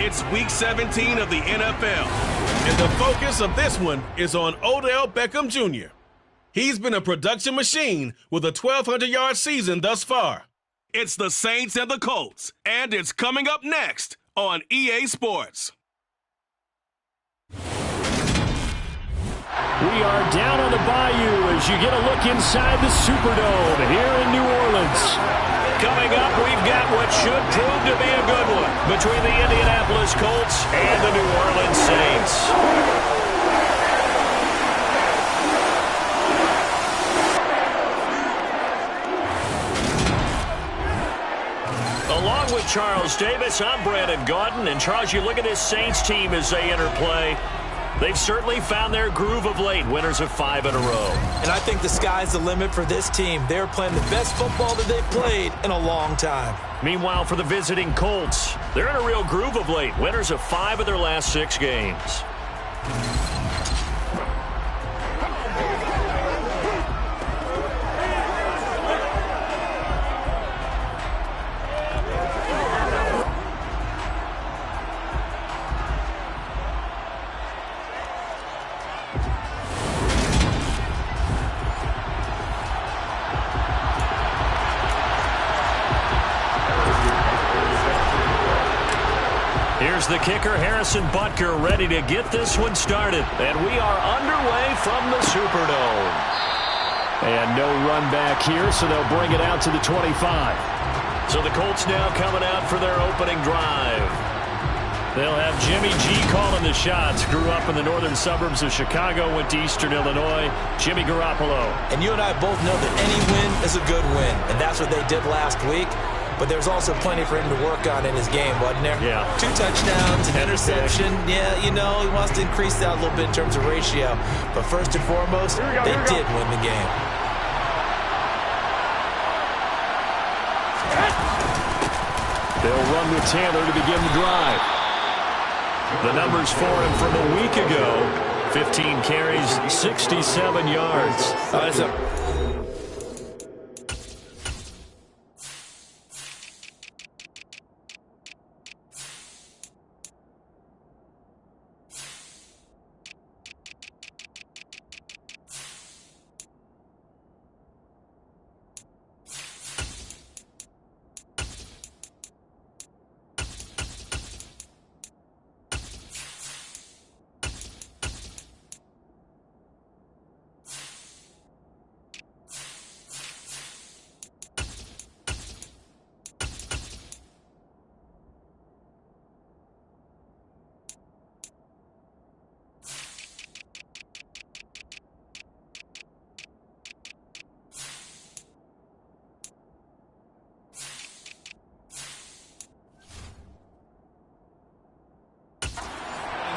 It's Week 17 of the NFL, and the focus of this one is on Odell Beckham Jr. He's been a production machine with a 1,200-yard season thus far. It's the Saints and the Colts, and it's coming up next on EA Sports. We are down on the bayou as you get a look inside the Superdome here in New Orleans. Coming up, we've got what should prove to be a good one between the Indianapolis Colts and the New Orleans Saints. Along with Charles Davis, I'm Brandon Gaudin. And Charles, you look at this Saints team as they enter play. They've certainly found their groove of late, winners of 5 in a row. And I think the sky's the limit for this team. They're playing the best football that they've played in a long time. Meanwhile, for the visiting Colts, they're in a real groove of late, winners of 5 of their last 6 games. Here's the kicker, Harrison Butker, ready to get this one started. And we are underway from the Superdome. And no run back here, so they'll bring it out to the 25. So the Colts now coming out for their opening drive. They'll have Jimmy G calling the shots. Grew up in the northern suburbs of Chicago, went to Eastern Illinois. Jimmy Garoppolo. And you and I both know that any win is a good win, and that's what they did last week. But there's also plenty for him to work on in his game, wasn't there? Yeah. 2 touchdowns, an interception. Yeah, you know, he wants to increase that a little bit in terms of ratio. But first and foremost, they did win the game. They'll run with Taylor to begin the drive. The numbers for him from a week ago: 15 carries, 67 yards. That's a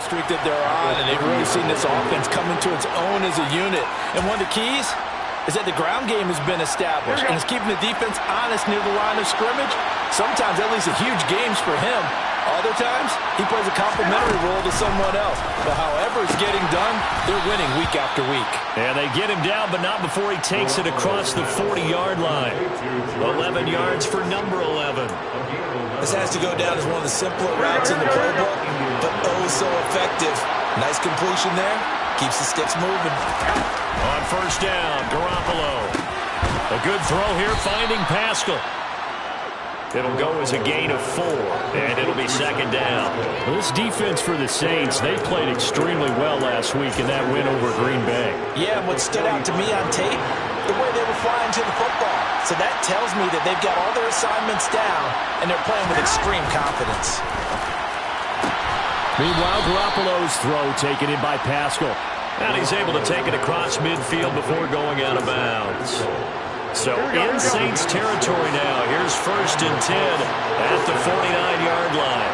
streak that they're on, and they've really seen this offense come into its own as a unit. And one of the keys is that the ground game has been established, and it's keeping the defense honest near the line of scrimmage. Sometimes that leads to huge games for him. Other times, he plays a complementary role to someone else. But however it's getting done, they're winning week after week. And they get him down, but not before he takes it across the 40-yard line. 11 yards for number 11. This has to go down as one of the simpler routes in the playbook, but oh so effective. Nice completion there. Keeps the sticks moving. On first down, Garoppolo. A good throw here, finding Pascal. It'll go as a gain of 4, and it'll be second down. Well, this defense for the Saints, they played extremely well last week in that win over Green Bay. Yeah, and what stood out to me on tape, the way they were flying to the football. So that tells me that they've got all their assignments down, and they're playing with extreme confidence. Meanwhile, Garoppolo's throw taken in by Pascal. And he's able to take it across midfield before going out of bounds. So in Saints territory now. Here's first and 10 at the 49-yard line.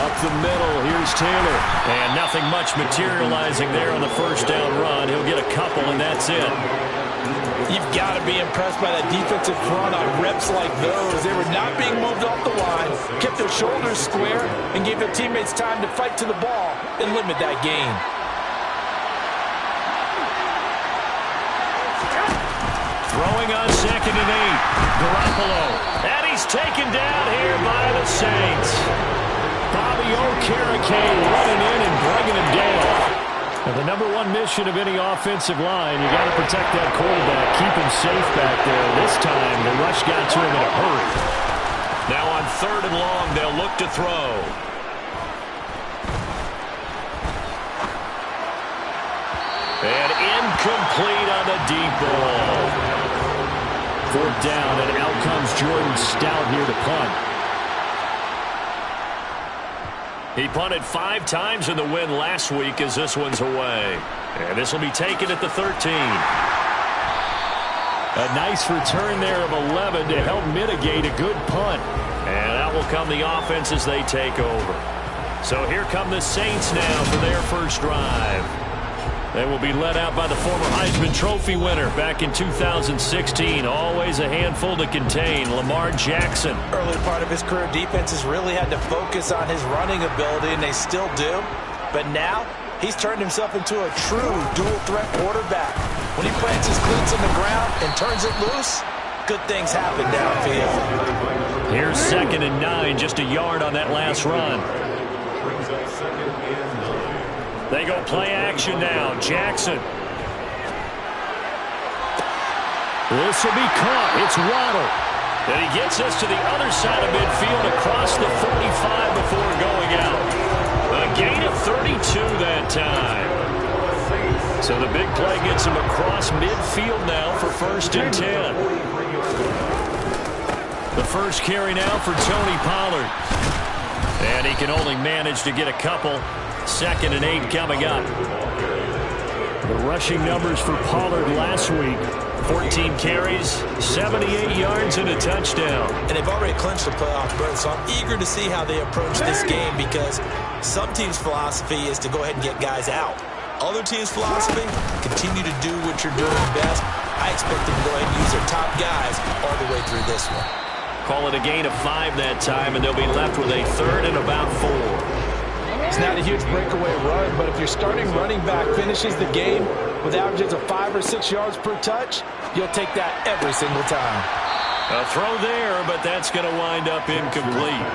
Up the middle, here's Taylor. And nothing much materializing there on the first down run. He'll get a couple, and that's it. You've got to be impressed by that defensive front on reps like those. They were not being moved off the line, kept their shoulders square, and gave their teammates time to fight to the ball and limit that gain. Throwing on 2nd and 8. Garoppolo. And he's taken down here by the Saints. Bobby Okereke running in and bringing him down. Now, the number one mission of any offensive line, you got to protect that quarterback, keep him safe back there. This time, the rush got to him in a hurry. Now on 3rd and long, they'll look to throw. And incomplete on the deep ball. 4th down, and out comes Jordan Stout here to punt. He punted 5 times in the win last week as this one's away. And this will be taken at the 13. A nice return there of 11 to help mitigate a good punt. And out will come the offense as they take over. So here come the Saints now for their first drive. They will be led out by the former Heisman Trophy winner back in 2016. Always a handful to contain, Lamar Jackson. Early part of his career, defenses really had to focus on his running ability, and they still do. But now, he's turned himself into a true dual-threat quarterback. When he plants his cleats in the ground and turns it loose, good things happen downfield. Here's 2nd and 9, just a yard on that last run. They go play action now. Jackson. This will be caught. It's Waddle. And he gets us to the other side of midfield across the 45 before going out. A gain of 32 that time. So the big play gets him across midfield now for 1st and 10. The first carry now for Tony Pollard. And he can only manage to get a couple. 2nd and 8 coming up. The rushing numbers for Pollard last week. 14 carries, 78 yards, and a touchdown. And they've already clinched the playoff berth, so I'm eager to see how they approach this game because some teams' philosophy is to go ahead and get guys out. Other teams' philosophy, continue to do what you're doing best. I expect them to go ahead and use their top guys all the way through this one. Call it a gain of 5 that time, and they'll be left with a 3rd and about 4. It's not a huge breakaway run, but if your starting running back finishes the game with averages of 5 or 6 yards per touch, you'll take that every single time. A throw there, but that's going to wind up incomplete.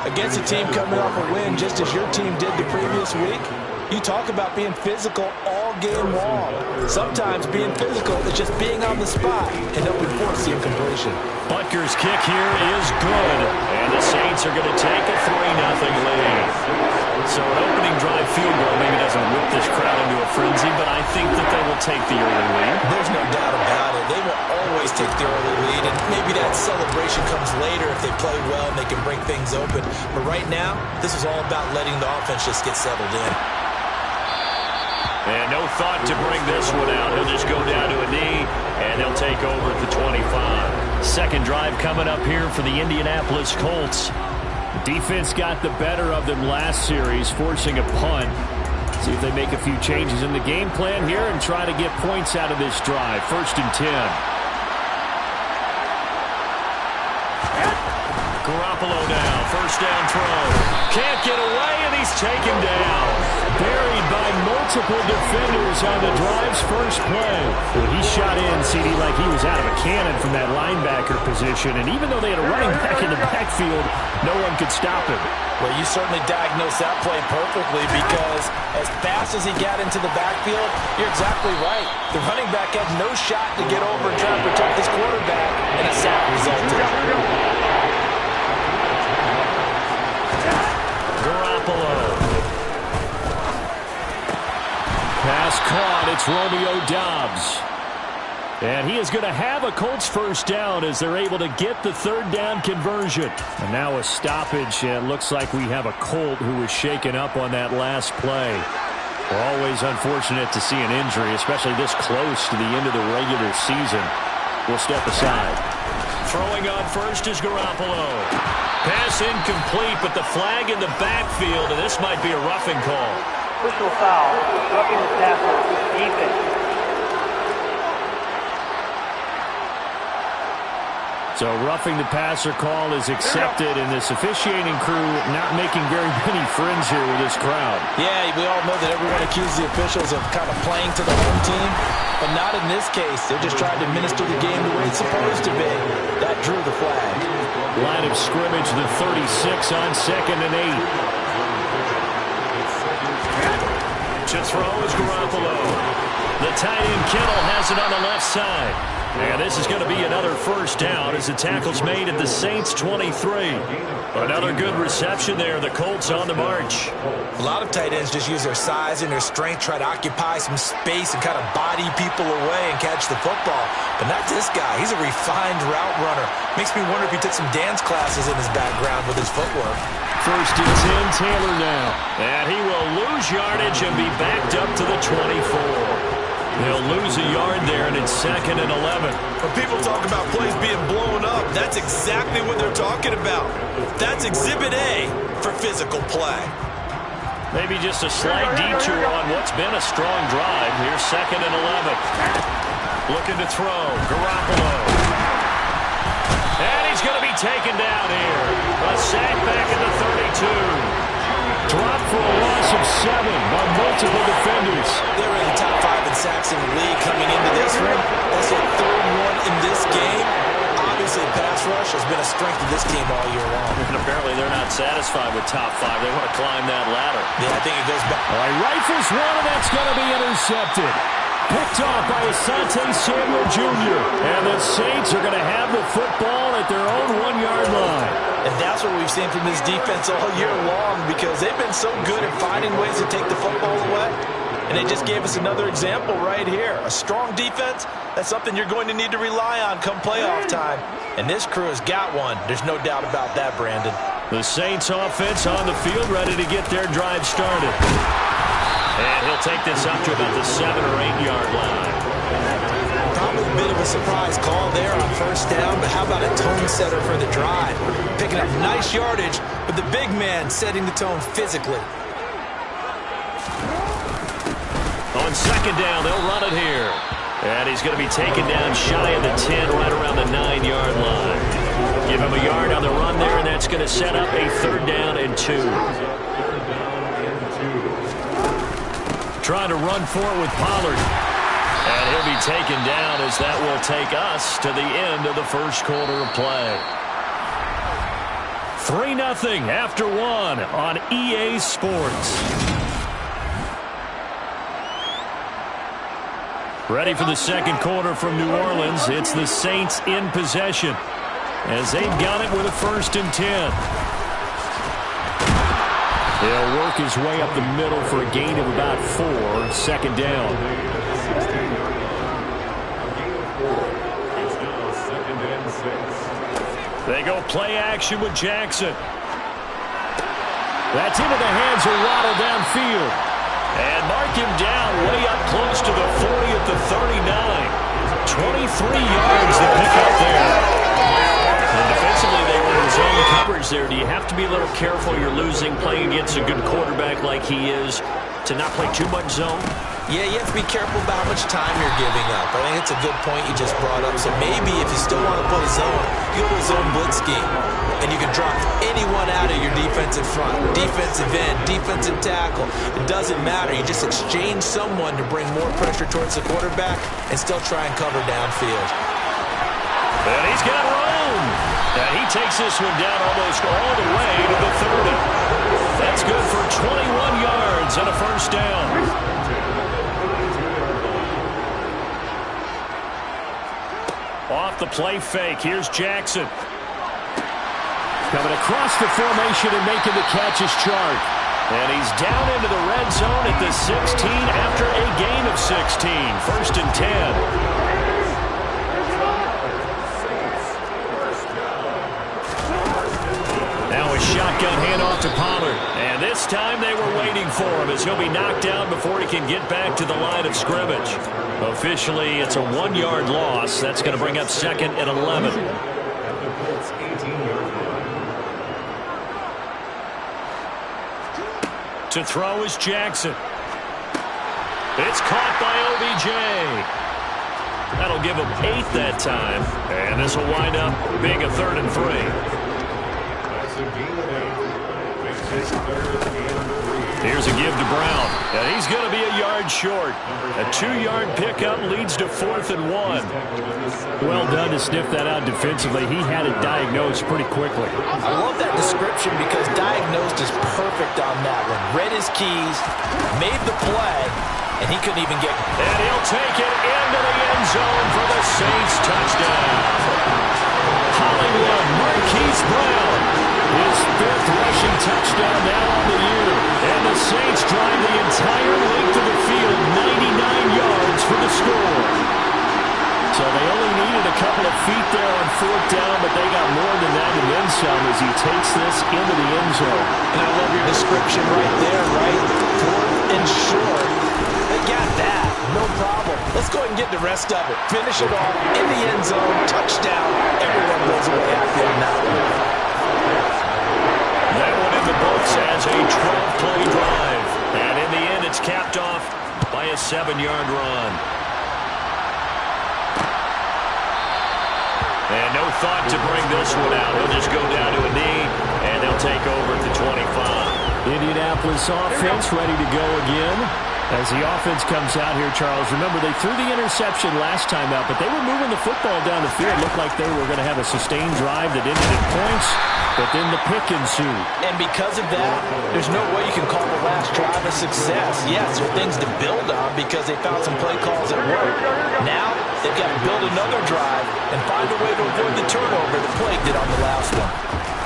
Against a team coming off a win just as your team did the previous week, you talk about being physical all game long. Sometimes being physical is just being on the spot and helping force the incompletion. Butker's kick here is good, and the Saints are going to take a 3-0 lead. So an opening drive field goal maybe doesn't whip this crowd into a frenzy, but I think that they will take the early lead. There's no doubt about it. They will always take the early lead, and maybe that celebration comes later if they play well and they can break things open. But right now, this is all about letting the offense just get settled in. And no thought to bring this one out. He'll just go down to a knee, and they'll take over at the 25. Second drive coming up here for the Indianapolis Colts. The defense got the better of them last series, forcing a punt. See if they make a few changes in the game plan here and try to get points out of this drive. 1st and 10. Garoppolo now, 1st down throw. Can't get away, and he's taken down. Buried by multiple defenders on the drive's first play. Well, he shot in, CD, like he was out of a cannon from that linebacker position. And even though they had a running back in the backfield, no one could stop him. Well, you certainly diagnosed that play perfectly because as fast as he got into the backfield, you're exactly right. The running back had no shot to get over and try to protect his quarterback, and a sack resulted. Garoppolo. Pass caught. It's Romeo Doubs. And he is going to have a Colts first down as they're able to get the 3rd down conversion. And now a stoppage. It looks like we have a Colt who was shaken up on that last play. Always unfortunate to see an injury, especially this close to the end of the regular season. We'll step aside. Throwing on first is Garoppolo. Pass incomplete, but the flag in the backfield, and this might be a roughing call. Personal foul, roughing the tackle, defense. So roughing the passer call is accepted, and this officiating crew not making very many friends here with this crowd. Yeah, we all know that everyone accuses the officials of kind of playing to the home team, but not in this case. They're just trying to administer the game the way it's supposed to be. That drew the flag. Line of scrimmage, the 36 on 2nd and 8. To throw is Garoppolo. The tight end Kittle has it on the left side. And this is going to be another first down as the tackle's made at the Saints' 23. Another good reception there. The Colts on the march. A lot of tight ends just use their size and their strength, try to occupy some space and kind of body people away and catch the football. But not this guy. He's a refined route runner. Makes me wonder if he took some dance classes in his background with his footwork. First and 10, Taylor now. And he will lose yardage and be backed up to the 24. They'll lose a yard there, and it's 2nd and 11. When people talk about plays being blown up, that's exactly what they're talking about. That's Exhibit A for physical play. Maybe just a slight detour on what's been a strong drive. Here's 2nd and 11. Looking to throw. Garoppolo. And he's going to be taken down here. A sack back at the 32. Dropped for a loss of 7 by multiple defenders. They were in the top 5 in sacks in the league coming into this one. That's their 3rd one in this game. Obviously, pass rush has been a strength of this team all year long. And apparently they're not satisfied with top 5. They want to climb that ladder. Yeah, I think it goes back. All right, rifles one, and that's going to be intercepted. Picked off by Asante Samuel Jr. And the Saints are going to have the football at their own 1-yard line. And that's what we've seen from this defense all year long, because they've been so good at finding ways to take the football away. And they just gave us another example right here. A strong defense, that's something you're going to need to rely on come playoff time. And this crew has got one. There's no doubt about that, Brandon. The Saints offense on the field, ready to get their drive started. And he'll take this up to about the 7- or 8-yard line. Probably a bit of a surprise call there on first down, but how about a tone setter for the drive? Picking up nice yardage, but the big man setting the tone physically. On 2nd down, they'll run it here. And he's going to be taken down shy of the 10, right around the 9-yard line. Give him a yard on the run there, and that's going to set up a 3rd down and 2. Trying to run for it with Pollard. And he'll be taken down as that will take us to the end of the first quarter of play. 3-0 after 1 on EA Sports. Ready for the second quarter from New Orleans. It's the Saints in possession as they've got it with a 1st and 10. He'll work his way up the middle for a gain of about 4, 2nd down. They go play action with Jackson. That's into the hands of Waddle downfield. And mark him down way up close to the 40 at the 39. 23 yards to pick up there. And defensively, they were in zone coverage there. Do you have to be a little careful? You're losing, playing against a good quarterback like he is, to not play too much zone? Yeah, you have to be careful about how much time you're giving up. I think it's a good point you just brought up. So maybe if you still want to play zone, you go to a zone blitz scheme. And you can drop anyone out of your defensive front. Defensive end, defensive tackle. It doesn't matter. You just exchange someone to bring more pressure towards the quarterback and still try and cover downfield. And he's got room. And he takes this one down almost all the way to the 30. That's good for 21 yards and a 1st down. Off the play fake, here's Jackson. Coming across the formation and making the catch is Chark. And he's down into the red zone at the 16 after a gain of 16. 1st and 10. Now a shotgun handoff to Pollard. And this time they were waiting for him as he'll be knocked down before he can get back to the line of scrimmage. Officially, it's a 1-yard loss. That's going to bring up 2nd and 11. To throw is Jackson. It's caught by OBJ. That'll give them 8 that time. And this will wind up being a 3rd and 3. Here's a give to Brown. And he's going to be a yard short. A 2-yard pickup leads to 4th and 1. Well done to sniff that out defensively. He had it diagnosed pretty quickly. I love that description because diagnosed is perfect on that one. Read his keys, made the play, and he couldn't even get... And he'll take it into the end zone for the Saints touchdown. Hollywood, Marquise Brown. His 5th rushing touchdown now on the year. And the Saints drive the entire length of the field, 99 yards for the score. So they only needed a couple of feet there on 4th down, but they got more than that and then some as he takes this into the end zone. And I love your description right there, right? 4th and short. They got that. No problem. Let's go ahead and get the rest of it. Finish it off in the end zone. Touchdown. Everyone goes away happy on that one. That one in the books as a 12-play drive. And in the end, it's capped off by a 7-yard run. And no thought to bring this one out. They'll just go down to a knee, and they'll take over at the 25. Indianapolis offense ready to go again. As the offense comes out here, Charles, remember they threw the interception last time out, but they were moving the football down the field. Looked like they were going to have a sustained drive that ended in points, but then the pick ensued. And because of that, there's no way you can call the last drive a success. Yes, there are things to build on because they found some play calls that work. Now, they've got to build another drive and find a way to avoid the turnover that plagued it on the last one.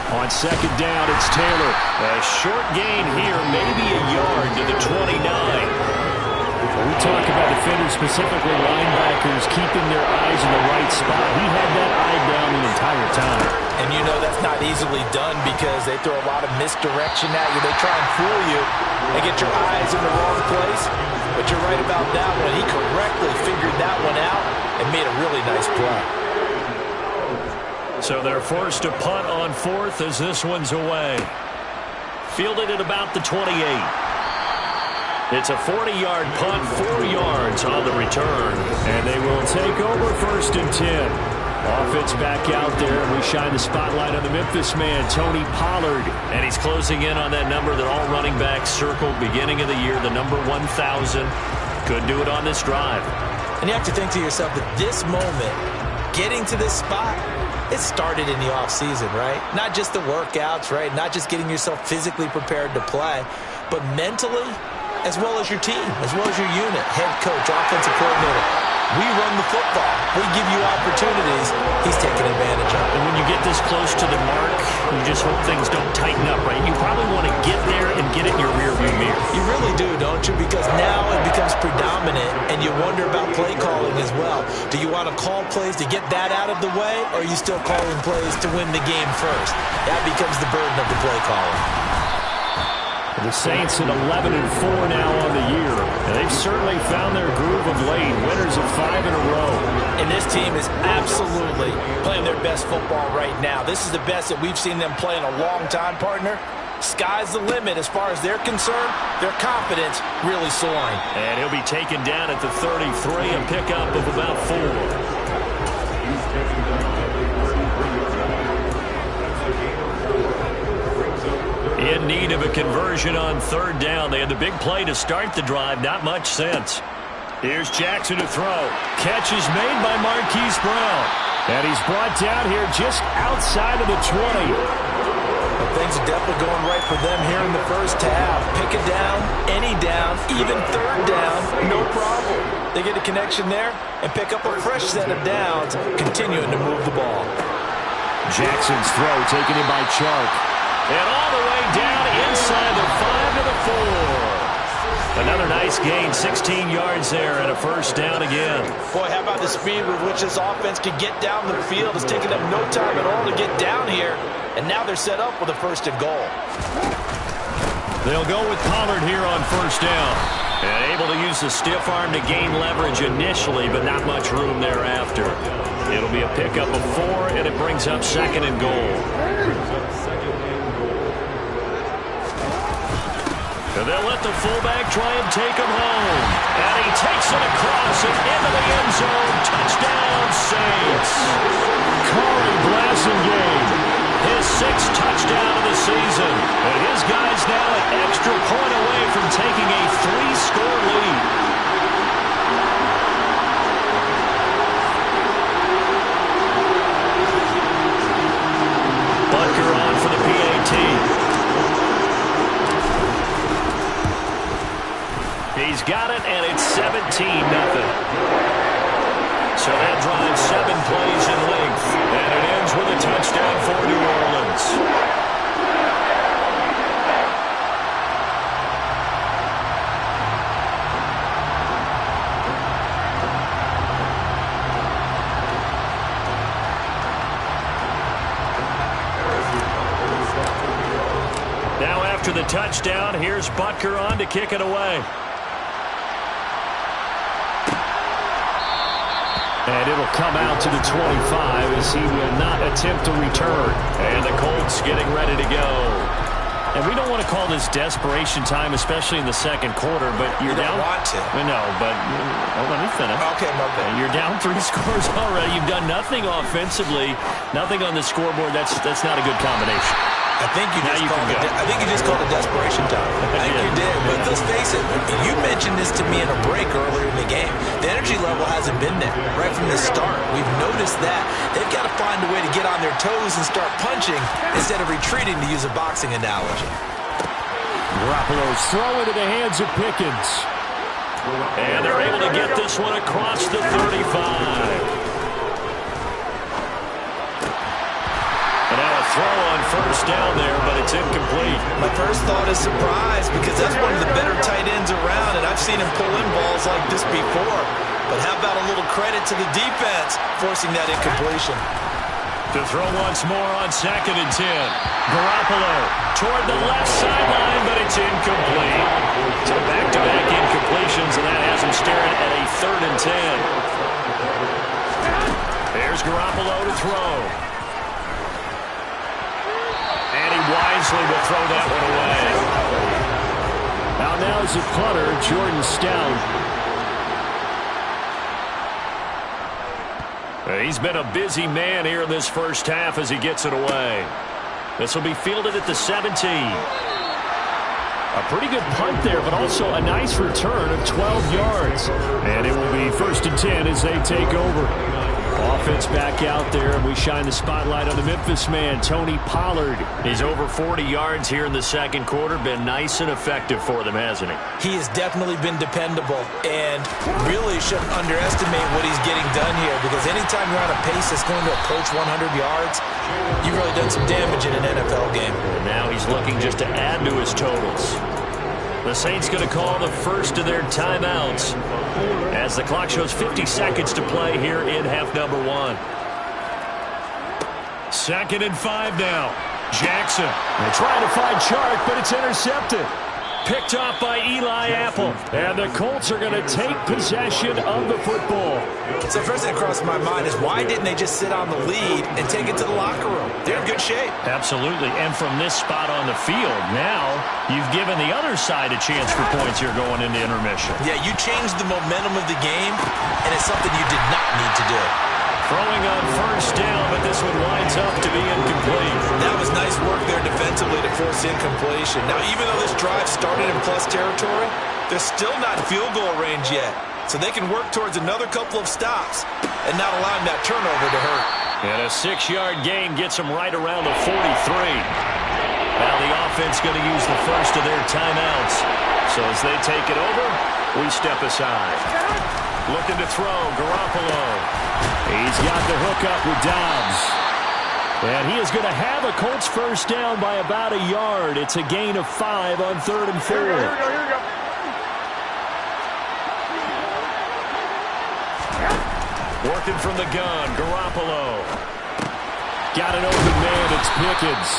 On 2nd down, it's Taylor. A short gain here, maybe a yard to the 29. We talk about defenders, specifically linebackers, keeping their eyes in the right spot. He had that eye down the entire time. And you know that's not easily done because they throw a lot of misdirection at you. They try and fool you and get your eyes in the wrong place. But you're right about that one. He correctly figured that one out and made a really nice play. So they're forced to punt on 4th as this one's away. Fielded at about the 28. It's a 40-yard punt, 4 yards on the return. And they will take over 1st and 10. Offense back out there, and we shine the spotlight on the Memphis man, Tony Pollard. And he's closing in on that number that all running backs circled beginning of the year, the number 1,000. Could do it on this drive. And you have to think to yourself that this moment, getting to this spot, it started in the offseason, right? Not just the workouts, right? Not just getting yourself physically prepared to play, but mentally, as well as your team, as well as your unit, head coach, offensive coordinator. We run the football. We give you opportunities. He's taking advantage of it. And when you get this close to the mark, you just hope things don't tighten up, right? You probably want to get there and get it in your rearview mirror. You really do, don't you? Because now it becomes predominant, and you wonder about play calling as well. Do you want to call plays to get that out of the way, or are you still calling plays to win the game first? That becomes the burden of the play calling. The Saints at 11-4 now on the year. And they've certainly found their groove of late. Winners of 5 in a row. And this team is absolutely playing their best football right now. This is the best that we've seen them play in a long time, partner. Sky's the limit as far as they're concerned. Their confidence really soaring. And he'll be taken down at the 33, a pickup of about 4. In need of a conversion on 3rd down. They had the big play to start the drive. Not much sense. Here's Jackson to throw. Catch is made by Marquise Brown. And he's brought down here just outside of the 20. Well, things are definitely going right for them here in the first half. Pick it down, any down, even 3rd down, no problem. They get a connection there and pick up a fresh set of downs, continuing to move the ball. Jackson's throw taken in by Chark. And all the way down inside the 5 to the 4. Another nice gain, 16 yards there and a first down again. Boy, how about the speed with which this offense can get down the field? It's taken them no time at all to get down here. And now they're set up with a 1st and goal. They'll go with Pollard here on 1st down. And able to use the stiff arm to gain leverage initially, but not much room thereafter. It'll be a pickup of 4, and it brings up 2nd and goal. And they'll let the fullback try and take him home. And he takes it across and into the end zone. Touchdown, Saints. Corey Blasingame. His sixth touchdown of the season. And his guys now an extra point away from taking a 3-score lead. Butker on for the PAT. He's got it, and it's 17-0. So that drives 7 plays in length, and it ends with a touchdown for New Orleans. Now after the touchdown, here's Butker on to kick it away. And it'll come out to the 25 as he will not attempt to return. And the Colts getting ready to go. And we don't want to call this desperation time, especially in the second quarter, but you're down. You don't want to. No, but let me finish. Okay, my bad. You're down 3 scores already. You've done nothing offensively, nothing on the scoreboard. That's not a good combination. I think you just called it desperation time. I think you did. But let's face it, you mentioned this to me in a break earlier in the game. The energy level hasn't been there right from the start. We've noticed that. They've got to find a way to get on their toes and start punching instead of retreating, to use a boxing analogy. Garoppolo's throw into the hands of Pickens. And they're able to get this one across the 35. Throw on first down there, but it's incomplete. My first thought is surprise, because that's one of the better tight ends around, and I've seen him pull in balls like this before. But how about a little credit to the defense forcing that incompletion? To throw once more on 2nd and 10. Garoppolo toward the left sideline, but it's incomplete. So back-to-back incompletions, and that has him staring at a 3rd and 10. There's Garoppolo to throw. And he wisely will throw that one away. Now is the punter, Jordan Stout. He's been a busy man here in this first half as he gets it away. This will be fielded at the 17. A pretty good punt there, but also a nice return of 12 yards. And it will be 1st and 10 as they take over. Offense back out there, and we shine the spotlight on the Memphis man, Tony Pollard. He's over 40 yards here in the second quarter. Been nice and effective for them, hasn't he? He has definitely been dependable, and really shouldn't underestimate what he's getting done here, because anytime you're on a pace that's going to approach 100 yards, you've really done some damage in an NFL game. And now he's looking just to add to his totals. The Saints going to call the first of their timeouts as the clock shows 50 seconds to play here in half number 1. 2nd and 5 now. Jackson. They're trying to find Chark, but it's intercepted. Picked off by Eli Apple. And the Colts are going to take possession of the football. So first thing that crossed my mind is, why didn't they just sit on the lead and take it to the locker room? They're in good shape. Absolutely. And from this spot on the field, now you've given the other side a chance for points here going into intermission. Yeah, you changed the momentum of the game, and it's something you did not need to do. Throwing on first down, but this one winds up to be incomplete. That was nice work there defensively to force incompletion. Now, even though this drive started in plus territory, they're still not field goal range yet. So they can work towards another couple of stops and not allowing that turnover to hurt. And a 6-yard gain gets them right around the 43. Now the offense going to use the first of their timeouts. So as they take it over, we step aside. Looking to throw, Garoppolo. He's got the hook up with Dobbs. And he is going to have a Colts first down by about a yard. It's a gain of 5 on 3rd and 4. Here we go. Working from the gun, Garoppolo. Got an open man, it's Pickens.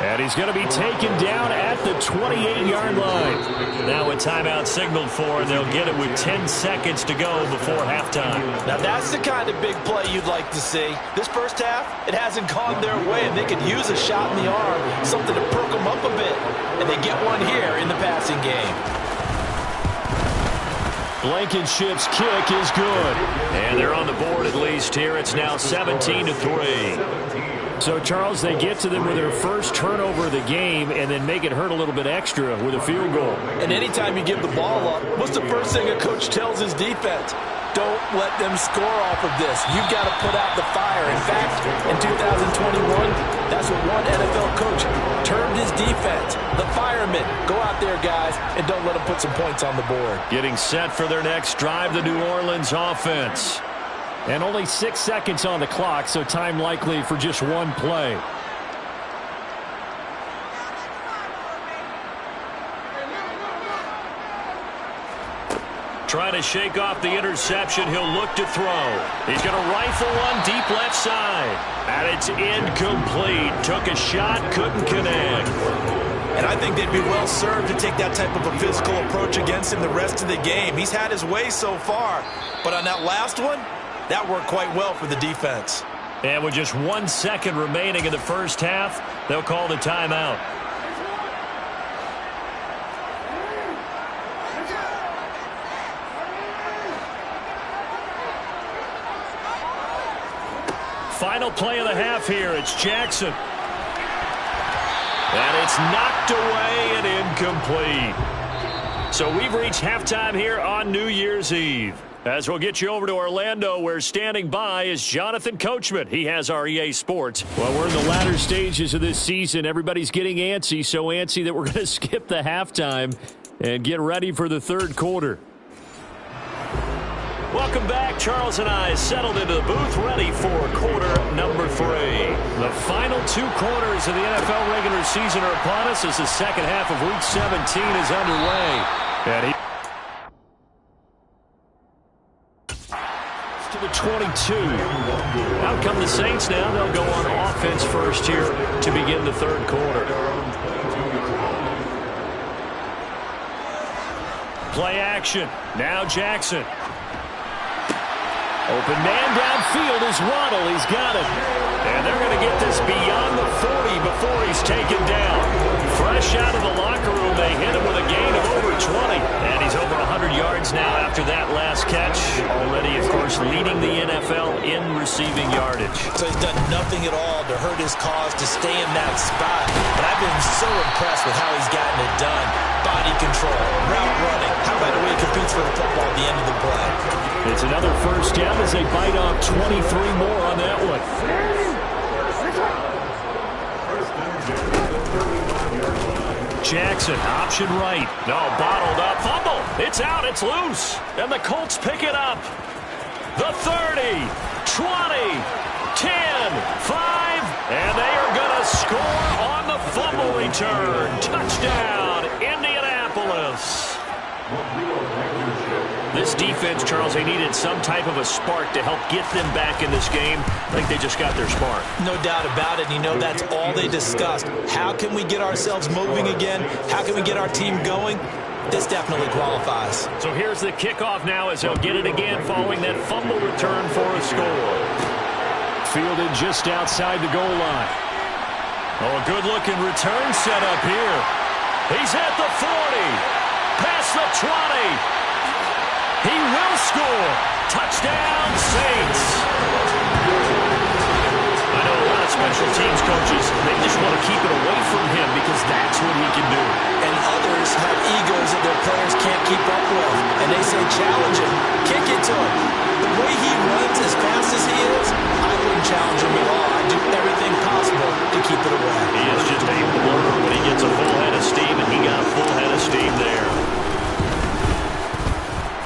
And he's going to be taken down at the 28-yard line. Now a timeout signaled for, and they'll get it with 10 seconds to go before halftime. Now that's the kind of big play you'd like to see. This first half, it hasn't gone their way, and they could use a shot in the arm, something to perk them up a bit. And they get one here in the passing game. Blankenship's kick is good. And they're on the board at least here. It's now 17-3. So, Charles, they get to them with their first turnover of the game and then make it hurt a little bit extra with a field goal. And anytime you give the ball up, what's the first thing a coach tells his defense? Don't let them score off of this. You've got to put out the fire. In fact, in 2021, that's what one NFL coach termed his defense. The firemen. Go out there, guys, and don't let them put some points on the board. Getting set for their next drive, the New Orleans offense. And only 6 seconds on the clock, so time likely for just one play. Trying to shake off the interception. He'll look to throw. He's going to rifle one deep left side. And it's incomplete. Took a shot, couldn't connect. And I think they'd be well served to take that type of a physical approach against him the rest of the game. He's had his way so far. But on that last one, that worked quite well for the defense. And with just 1 second remaining in the first half, they'll call the timeout. Final play of the half here. It's Jackson. And it's knocked away and incomplete. So we've reached halftime here on New Year's Eve. As we'll get you over to Orlando, where standing by is Jonathan Coachman. He has our EA Sports. Well, we're in the latter stages of this season. Everybody's getting antsy, so antsy that we're going to skip the halftime and get ready for the third quarter. Welcome back. Charles and I settled into the booth, ready for quarter number 3. The final 2 quarters of the NFL regular season are upon us as the second half of Week 17 is underway. And to the 22. Out come the Saints now. They'll go on offense first here to begin the third quarter. Play action. Now Jackson. Open man downfield is Waddle. He's got it. And they're going to get this beyond the 40 before he's taken down. Fresh out of the locker room, they hit him with a gain of over 20. And he's over 100 yards now after that last catch. Already, of course, leading the NFL in receiving yardage. So he's done nothing at all to hurt his cause to stay in that spot. But I've been so impressed with how he's gotten it done. Body control, route running. How about the way he competes for the football at the end of the play? It's another first down as they bite off 23 more on that one. Jackson, option right. No, bottled up. Fumble. It's out. It's loose. And the Colts pick it up. The 30, 20, 10, 5, and they are going to score on the fumble return. Touchdown, Indianapolis. This defense, Charles, they needed some type of a spark to help get them back in this game. I think they just got their spark. No doubt about it. You know, that's all they discussed. How can we get ourselves moving again? How can we get our team going? This definitely qualifies. So here's the kickoff now as they'll get it again following that fumble return for a score. Fielded just outside the goal line. Oh, a good-looking return set up here. He's at the 40. Past the 20. He will score. Touchdown, Saints. I know a lot of special teams coaches, they just want to keep it away from him because that's what he can do. And others have egos that their players can't keep up with. And they say challenge him, kick it to him. The way he runs as fast as he is, I wouldn't challenge him at all. I'd do everything possible to keep it away. He is just a blur when he gets a full head of steam, and he got a full head of steam there.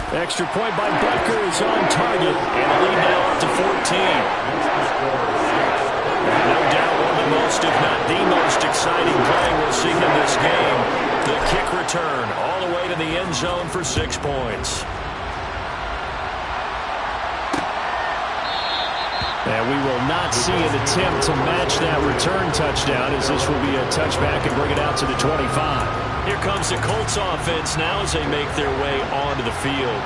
Extra point by Butker is on target, and the lead now up to 14. No doubt one of the most, if not the most exciting play we'll see in this game. The kick return all the way to the end zone for 6 points. And we will not see an attempt to match that return touchdown, as this will be a touchback and bring it out to the 25. Here comes the Colts offense now as they make their way onto the field.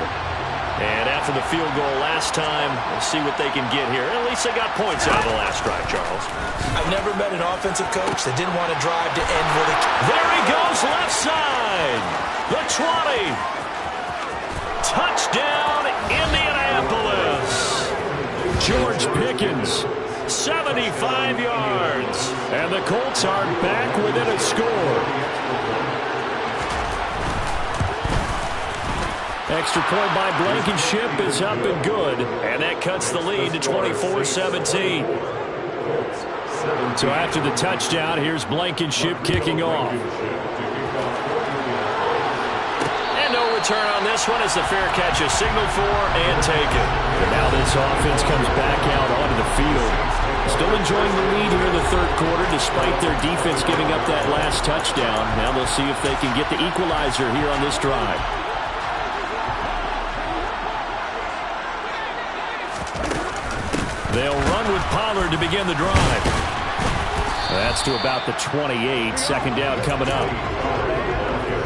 And after the field goal last time, we'll see what they can get here. At least they got points out of the last drive, Charles. I've never met an offensive coach that didn't want to drive to end with a... There he goes, left side. The 20. Touchdown, Indianapolis. George Pickens, 75 yards. and the Colts are back within a score. Extra point by Blankenship is up and good. And that cuts the lead to 24-17. So after the touchdown, here's Blankenship kicking off. And no return on this one as the fair catch is signaled for and taken. And now this offense comes back out onto the field. Still enjoying the lead here in the third quarter despite their defense giving up that last touchdown. Now they'll see if they can get the equalizer here on this drive. They'll run with Pollard to begin the drive. That's to about the 28. Second down coming up.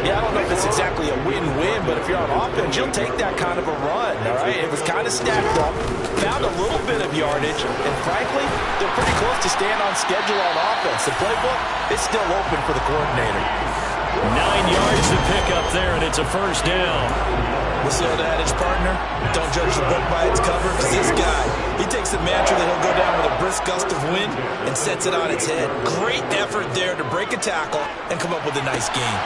Yeah, I don't know if it's exactly a win-win, but if you're on offense, you'll take that kind of a run, all right? It was kind of stacked up, found a little bit of yardage, and frankly, they're pretty close to staying on schedule on offense. The playbook is still open for the coordinator. 9 yards to pick up there, and it's a first down. What's the old adage, partner? Don't judge the book by its cover, because this guy, he takes the mantra that he'll go down with a brisk gust of wind and sets it on its head. Great effort there to break a tackle and come up with a nice game.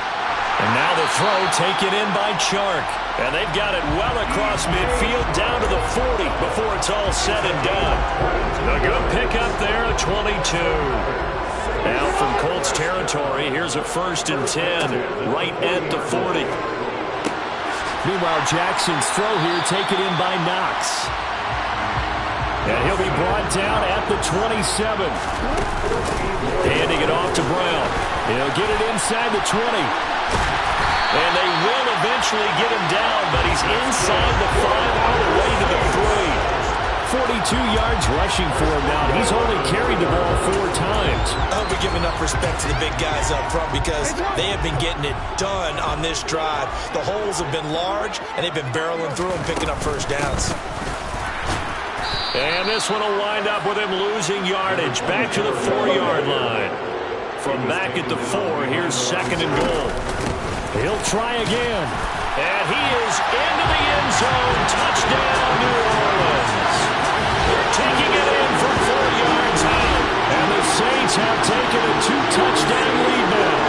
And now the throw taken in by Chark. And they've got it well across midfield down to the 40 before it's all said and done. A good pickup there at 22. Now from Colts territory, here's a 1st and 10 right at the 40. Meanwhile, Jackson's throw here taken in by Knox. And he'll be brought down at the 27. Handing it off to Brown. He'll get it inside the 20. And they will eventually get him down, but he's inside the 5 all the way to the 3. 42 yards rushing for him now. He's only carried the ball 4 times. I hope we give enough respect to the big guys up front because they have been getting it done on this drive. The holes have been large, and they've been barreling through them, picking up first downs. And this one will wind up with him losing yardage. Back to the 4-yard line. From back at the 4, here's 2nd and goal. He'll try again. And he is into the end zone. Touchdown, New Orleans. They're taking it in from 4 yards out. And the Saints have taken a 2-touchdown lead now.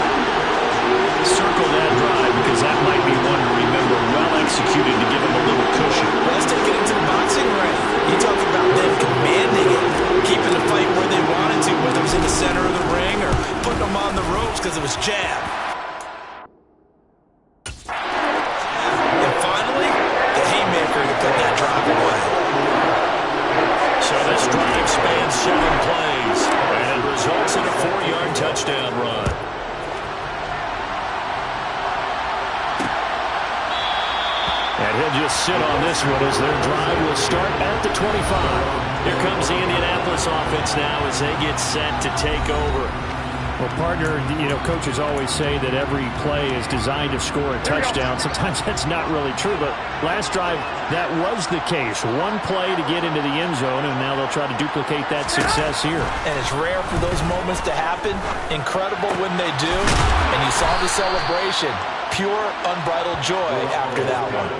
Circle that drive because that might be one to remember. Well executed to give him a little cushion. Let's take it into the boxing ring. You talk about them commanding it, keeping the fight where they wanted to, whether it was in the center of the ring or putting them on the ropes because it was jab. And finally, the haymaker to put that drive away. So this drive spans 7 plays, and it results in a 4-yard touchdown run. And he'll just sit on this one as their drive will start at the 25. Here comes the Indianapolis offense now as they get set to take over. Well, partner, you know, coaches always say that every play is designed to score a touchdown. Sometimes that's not really true, but last drive, that was the case. One play to get into the end zone, and now they'll try to duplicate that success here. And it's rare for those moments to happen. Incredible when they do. And you saw the celebration. Pure, unbridled joy after that one.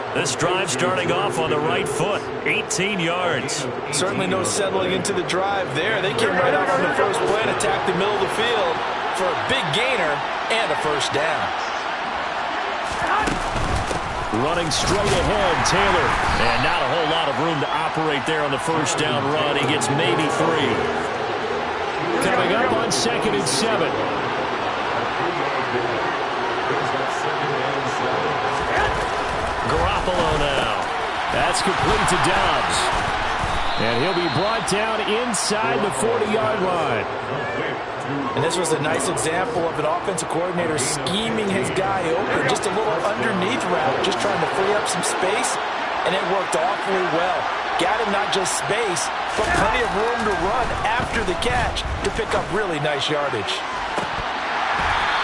This drive starting off on the right foot, 18 yards. Certainly no settling into the drive there. They came right out on the first play and attacked the middle of the field for a big gainer and a first down. Running straight ahead, Taylor. And not a whole lot of room to operate there on the first down run. He gets maybe 3. Coming up on 2nd and 7. Garoppolo now. That's complete to Dobbs. And he'll be brought down inside the 40-yard line. And this was a nice example of an offensive coordinator scheming his guy open. Just a little underneath route, just trying to free up some space, and it worked awfully well. Got him not just space, but plenty of room to run after the catch to pick up really nice yardage.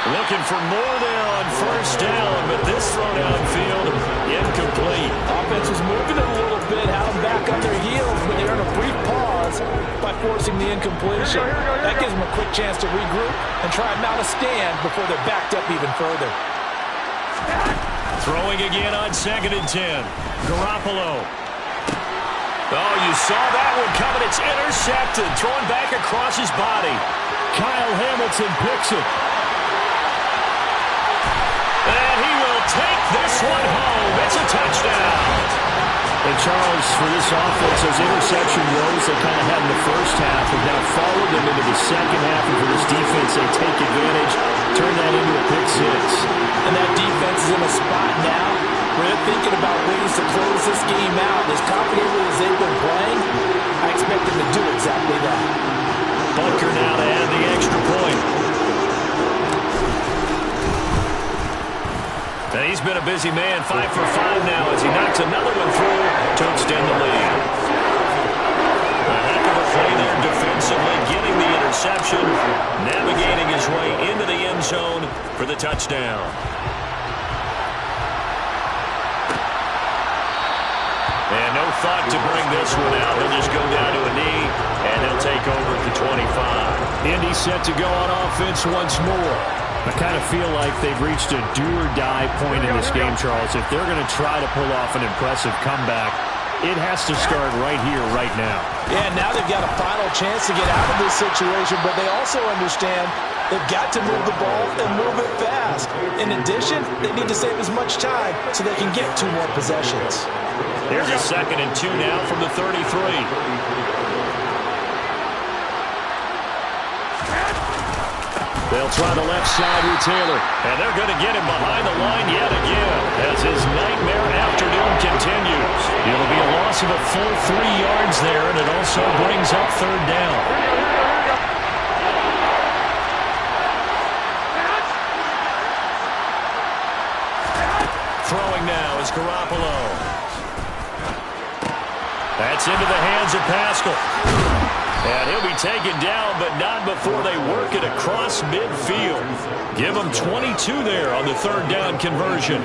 Looking for more there on first down, but this throw downfield, incomplete. Offense was moving it a little bit, had them back on their heels, but they earned a brief pause by forcing the incompletion. That gives them a quick chance to regroup and try and mount a stand before they're backed up even further. Throwing again on 2nd and 10. Garoppolo. Oh, you saw that one coming. It's intercepted. Throwing back across his body. Kyle Hamilton picks it. And he will take this one home. It's a touchdown. And Charles, for this offense, those interception woes they kind of had in the first half have now followed them into the second half. And for this defense, they take advantage, turn that into a pick six. And that defense is in a spot now where they're thinking about ways to close this game out. As confidently as they've been playing, I expect them to do exactly that. Bunker now to add the extra point. And he's been a busy man, 5 for 5 now as he knocks another one through to extend the lead. A heck of a play there defensively, getting the interception, navigating his way into the end zone for the touchdown. And no thought to bring this one out. They'll just go down to a knee, and they'll take over at the 25. Indy set to go on offense once more. I kind of feel like they've reached a do-or-die point in this game, Charles. If they're going to try to pull off an impressive comeback, it has to start right here, right now. Yeah, now they've got a final chance to get out of this situation, but they also understand they've got to move the ball and move it fast. In addition, they need to save as much time so they can get 2 more possessions. Here's a 2nd and 2 now from the 33. They'll try the left side with Taylor. And they're going to get him behind the line yet again as his nightmare afternoon continues. It'll be a loss of a full 3 yards there, and it also brings up 3rd down. Throwing now is Garoppolo. That's into the hands of Pascal. And he'll be taken down, but not before they work it across midfield. Give them 22 there on the 3rd down conversion.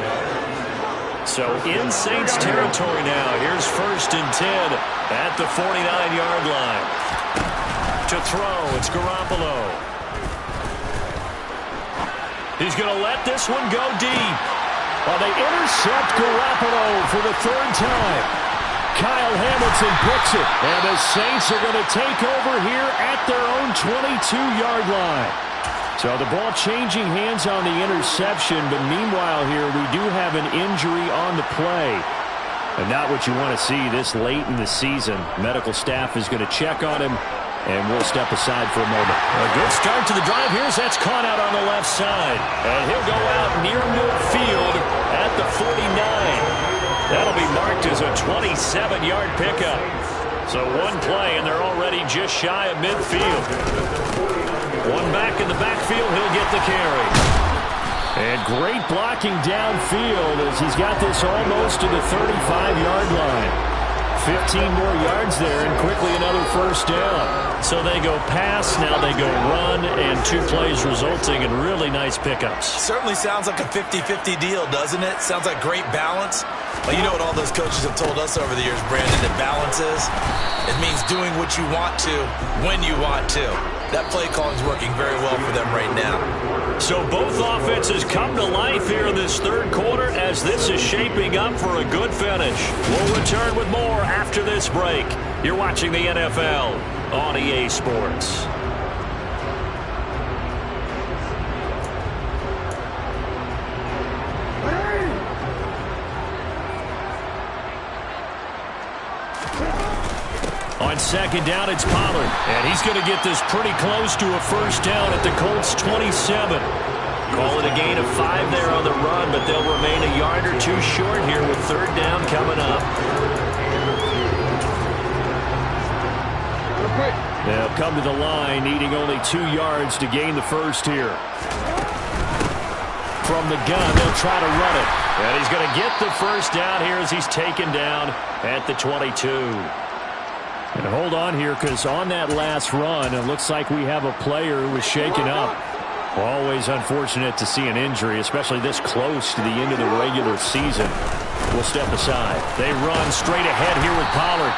So in Saints territory now. Here's 1st and 10 at the 49-yard line. To throw, it's Garoppolo. He's going to let this one go deep. Well, they intercept Garoppolo for the 3rd time. Kyle Hamilton picks it, and the Saints are going to take over here at their own 22-yard line. So the ball changing hands on the interception, but meanwhile here we do have an injury on the play. And not what you want to see this late in the season. Medical staff is going to check on him, and we'll step aside for a moment. A good start to the drive. Here's that's caught out on the left side. And he'll go out near midfield at the 49. That'll be marked as a 27-yard pickup. So one play, and they're already just shy of midfield. One back in the backfield, he'll get the carry. And great blocking downfield as he's got this almost to the 35-yard line. 15 more yards there, and quickly another 1st down. So they go pass, now they go run, and 2 plays resulting in really nice pickups. Certainly sounds like a 50-50 deal, doesn't it? Sounds like great balance. Well, you know what all those coaches have told us over the years, Brandon, that balance is? It means doing what you want to, when you want to. That play calling is working very well for them right now. So both offenses come to life here in this 3rd quarter as this is shaping up for a good finish. We'll return with more after this break. You're watching the NFL on EA Sports. On 2nd down, it's Pollard. And he's going to get this pretty close to a 1st down at the Colts' 27. Call it a gain of 5 there on the run, but they'll remain a yard or 2 short here with 3rd down coming up. They'll come to the line, needing only 2 yards to gain the 1st here. from the gun. They'll try to run it. And he's going to get the first down here as he's taken down at the 22. And hold on here, because on that last run, it looks like we have a player who was shaken up. Always unfortunate to see an injury, especially this close to the end of the regular season. We'll step aside. They run straight ahead here with Pollard.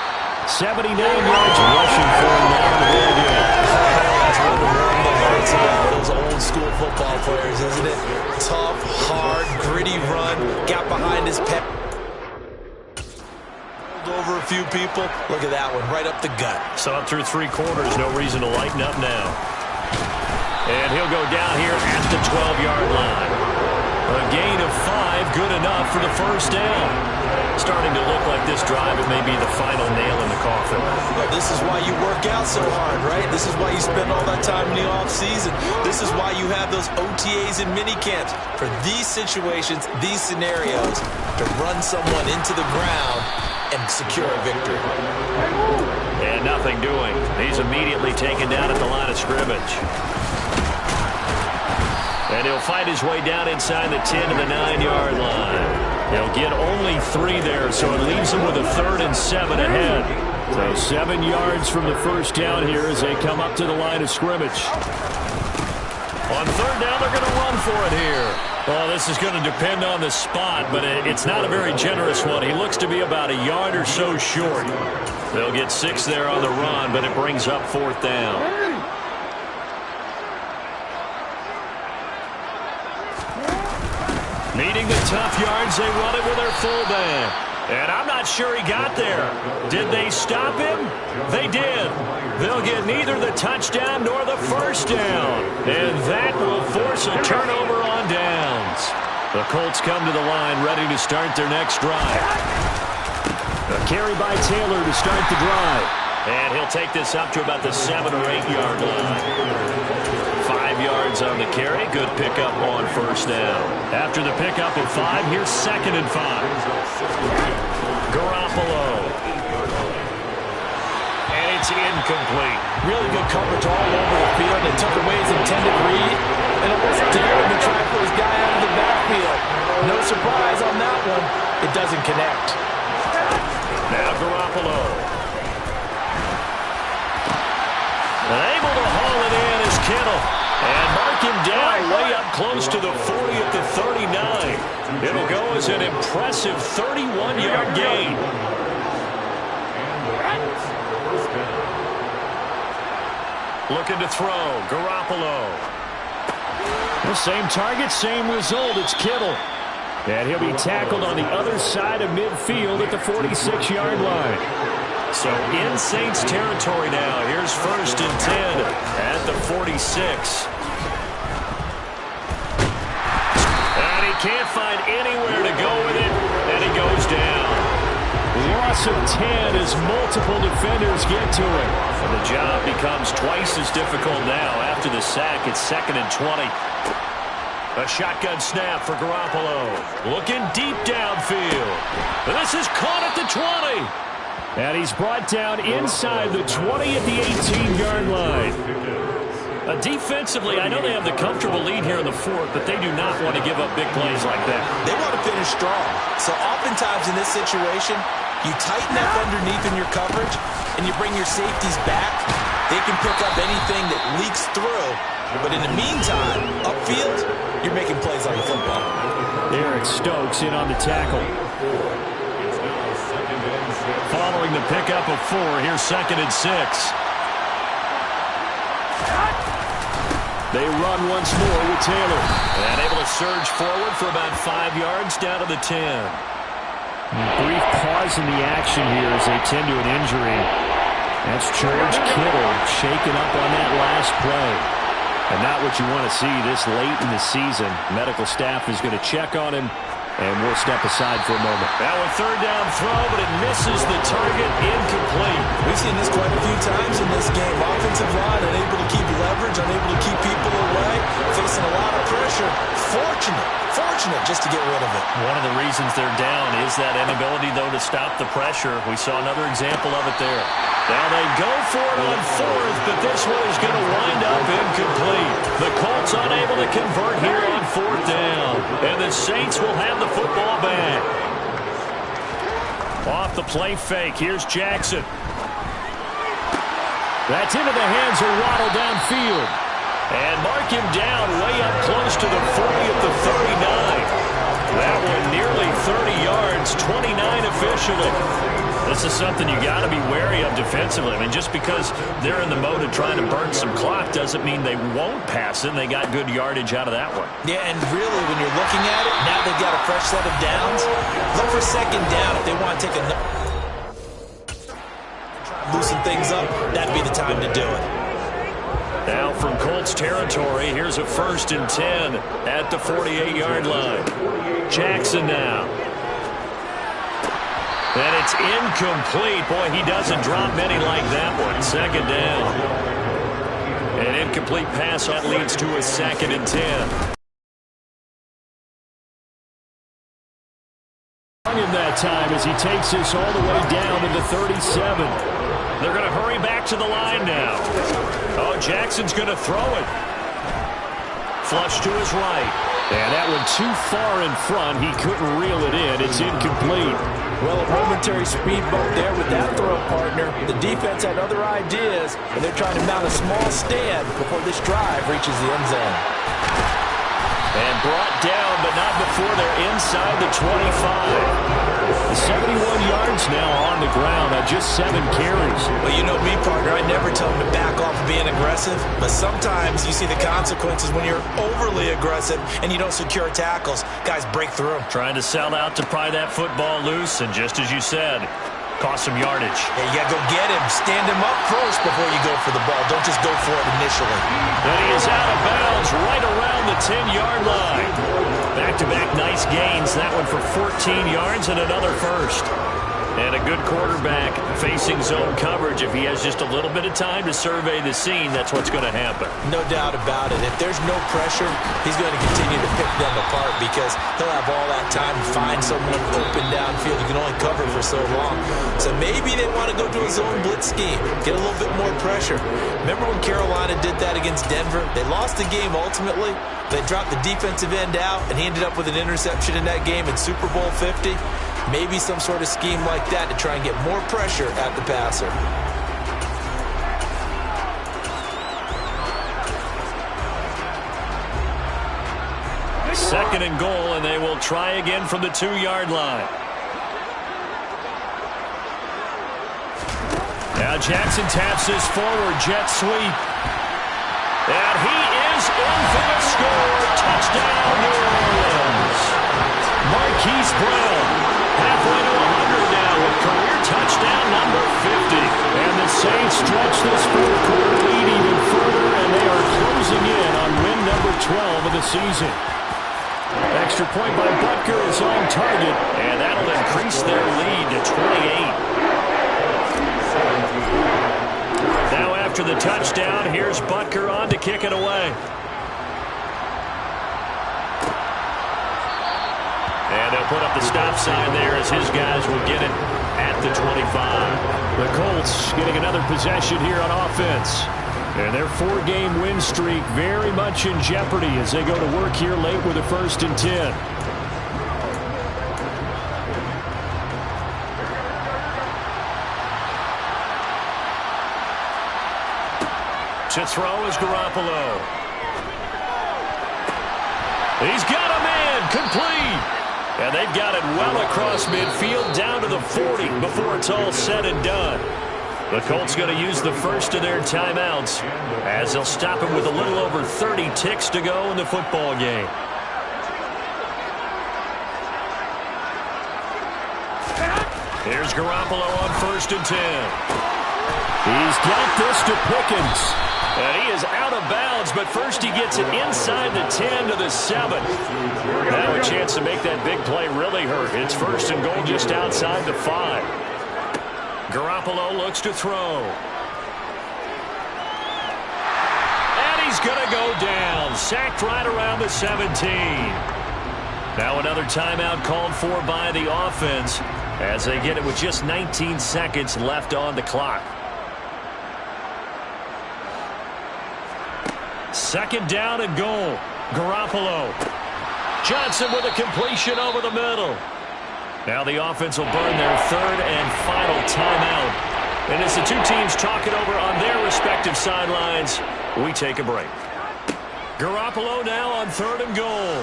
79 yards rushing for him now in the ball game. That's one of the warm hearts about those old school football players, isn't it? Tough, hard, gritty run. Got behind his pep. Over a few people. Look at that one, right up the gut. So up through 3 quarters, no reason to lighten up now. And he'll go down here at the 12-yard line. A gain of 5, good enough for the first down. Starting to look like this drive, it may be the final nail in the coffin. Well, this is why you work out so hard, right? This is why you spend all that time in the offseason. This is why you have those OTAs and minicamps. For these situations, these scenarios, to run someone into the ground and secure a victory. And nothing doing. He's immediately taken down at the line of scrimmage. And he'll fight his way down inside the 10 to the 9-yard line. He'll get only 3 there, so it leaves him with a 3rd and 7 ahead. So 7 yards from the first down here as they come up to the line of scrimmage. On 3rd down, they're going to run for it here. Well, this is going to depend on the spot, but it's not a very generous one. He looks to be about a yard or so short. They'll get 6 there on the run, but it brings up 4th down. Needing the tough yards, they run it with their fullback. And I'm not sure he got there. Did they stop him? They did. They'll get neither the touchdown nor the first down. And that will force a turnover on downs. The Colts come to the line ready to start their next drive. A carry by Taylor to start the drive. And he'll take this up to about the 7 or 8-yard line. 5 yards on the carry. Good pickup on first down. After the pickup of 5, here's 2nd and 5. Garoppolo. And it's incomplete. Really good coverage all over the field. They took away his intended read and almost dared to try for his guy out of the backfield. No surprise on that one. It doesn't connect. Now Garoppolo. Able to haul it in is Kittle. And mark him down way up close to the 40 at the 39. It'll go as an impressive 31-yard gain. Looking to throw. Garoppolo. The same target, same result. It's Kittle. And he'll be tackled on the other side of midfield at the 46-yard line. So in Saints territory now. Here's 1st and 10 at the 46. And he can't find anywhere to go with it. And he goes down. Loss of 10 as multiple defenders get to him. And the job becomes twice as difficult now. After the sack, it's 2nd and 20. A shotgun snap for Garoppolo. Looking deep downfield. And this is caught at the 20. And he's brought down inside the 20 at the 18-yard line. Defensively, I know they have the comfortable lead here in the 4th, but they do not want to give up big plays like that. They want to finish strong. So oftentimes in this situation, you tighten up underneath in your coverage, and you bring your safeties back. They can pick up anything that leaks through. But in the meantime, upfield, you're making plays on the football. Eric Stokes in on the tackle. Following the pickup of 4, here's 2nd and 6. They run once more with Taylor. And able to surge forward for about 5 yards down to the 10. Brief pause in the action here as they tend to an injury. That's George Kittle shaken up on that last play. And not what you want to see this late in the season. Medical staff is going to check on him. And we'll step aside for a moment. Now a 3rd down throw, but it misses the target. Incomplete. We've seen this quite a few times in this game. Offensive line unable to keep leverage, unable to keep people away, facing a lot of pressure. Fortunate just to get rid of it. One of the reasons they're down is that inability, though, to stop the pressure. We saw another example of it there. Now they go for it on 4th, but this one is going to wind up incomplete. The Colts unable to convert here on 4th down. And the Saints will have the football back. Off the play fake. Here's Jackson. That's into the hands of Waddle downfield. And mark him down way up close to the 40 at the 39. That one nearly 30 yards, 29 officially. This is something you got to be wary of defensively. I mean, just because they're in the mode of trying to burn some clock doesn't mean they won't pass it. And they got good yardage out of that one. Yeah, and really, when you're looking at it, now they've got a fresh set of downs. Look for 2nd down if they want to take a loosen things up. That'd be the time to do it. Now from Colts territory, here's a 1st and 10 at the 48-yard line. Jackson now. And it's incomplete. Boy, he doesn't drop many like that one. 2nd down. An incomplete pass that leads to a 2nd and 10. In that time as he takes this all the way down to the 37. They're going to hurry back to the line now. Oh, Jackson's going to throw it. Flush to his right. And that one too far in front. He couldn't reel it in. It's incomplete. Well, a momentary speed bump there with that throw, partner. The defense had other ideas, and they're trying to mount a small stand before this drive reaches the end zone. And brought down, but not before they're inside the 25. 71 yards now on the ground on just 7 carries. Well, you know me, partner. I never tell them to back off of being aggressive. But sometimes you see the consequences when you're overly aggressive and you don't secure tackles. Guys break through. Trying to sell out to pry that football loose, and just as you said, cost some yardage. Yeah, you got to go get him. Stand him up first before you go for the ball. Don't just go for it initially. And he is out of bounds right around the 10-yard line. Back-to-back nice gains. That one for 14 yards and another 1st. And a good quarterback facing zone coverage. If he has just a little bit of time to survey the scene, that's what's going to happen. No doubt about it. If there's no pressure, he's going to continue to pick them apart because he'll have all that time to find someone open downfield. You can only cover for so long. So maybe they want to go to a zone blitz scheme, get a little bit more pressure. Remember when Carolina did that against Denver? They lost the game ultimately. They dropped the defensive end out, and he ended up with an interception in that game in Super Bowl 50. Maybe some sort of scheme like that to try and get more pressure at the passer. Second and goal, and they will try again from the 2-yard line. Now Jackson taps this forward, jet sweep. And he is in for the score. Touchdown, New Orleans. Marquise Brown, halfway to 100 now with career touchdown number 50. And the Saints stretch this 4th-quarter lead even further, and they are closing in on win number 12 of the season. Extra point by Butker is on target, and that'll increase their lead to 28. Now after the touchdown, here's Butker on to kick it away. And they'll put up the stop sign there as his guys will get it at the 25. The Colts getting another possession here on offense. And their 4-game win streak very much in jeopardy as they go to work here late with a 1st and 10. To throw is Garoppolo. He's got a man, complete. And they've got it well across midfield down to the 40 before it's all said and done. The Colts going to use the first of their timeouts as they'll stop him with a little over 30 ticks to go in the football game. Here's Garoppolo on 1st and 10. He's got this to Pickens. And he is out of bounds, but first he gets it inside the 10 to the 7. Now a chance to make that big play really hurt. It's 1st and goal just outside the 5. Garoppolo looks to throw. And he's going to go down. Sacked right around the 17. Now another timeout called for by the offense as they get it with just 19 seconds left on the clock. 2nd down and goal. Garoppolo. Johnson with a completion over the middle. Now the offense will burn their third and final timeout. And as the two teams talk it over on their respective sidelines, we take a break. Garoppolo now on 3rd and goal.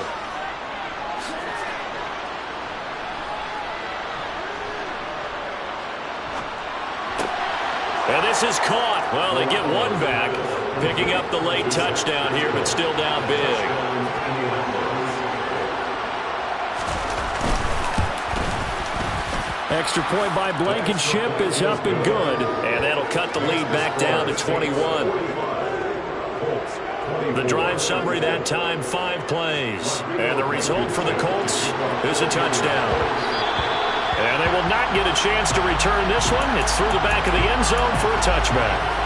And this is caught. Well, they get one back, picking up the late touchdown here, but still down big. Extra point by Blankenship is up and good. And that'll cut the lead back down to 21. The drive summary that time, 5 plays. And the result for the Colts is a touchdown. And they will not get a chance to return this one. It's through the back of the end zone for a touchback.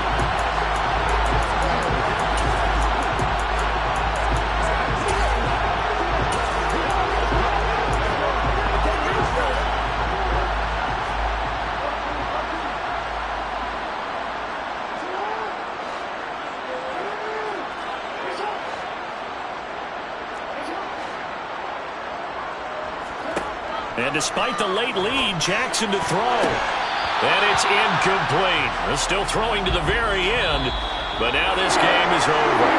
And despite the late lead, Jackson to throw. And it's incomplete. They're still throwing to the very end, but now this game is over.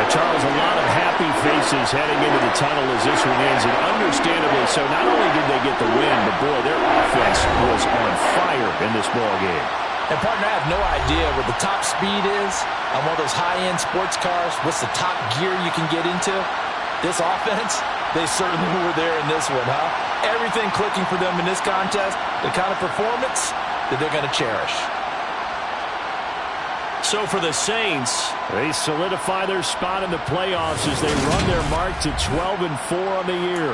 Charles, a lot of happy faces heading into the tunnel as this one ends, and understandably so. Not only did they get the win, but boy, their offense was on fire in this ball game. And partner, I have no idea what the top speed is on one of those high-end sports cars. What's the top gear you can get into? This offense, they certainly were there in this one, huh? Everything clicking for them in this contest, the kind of performance that they're going to cherish. So for the Saints, they solidify their spot in the playoffs as they run their mark to 12-4 on the year.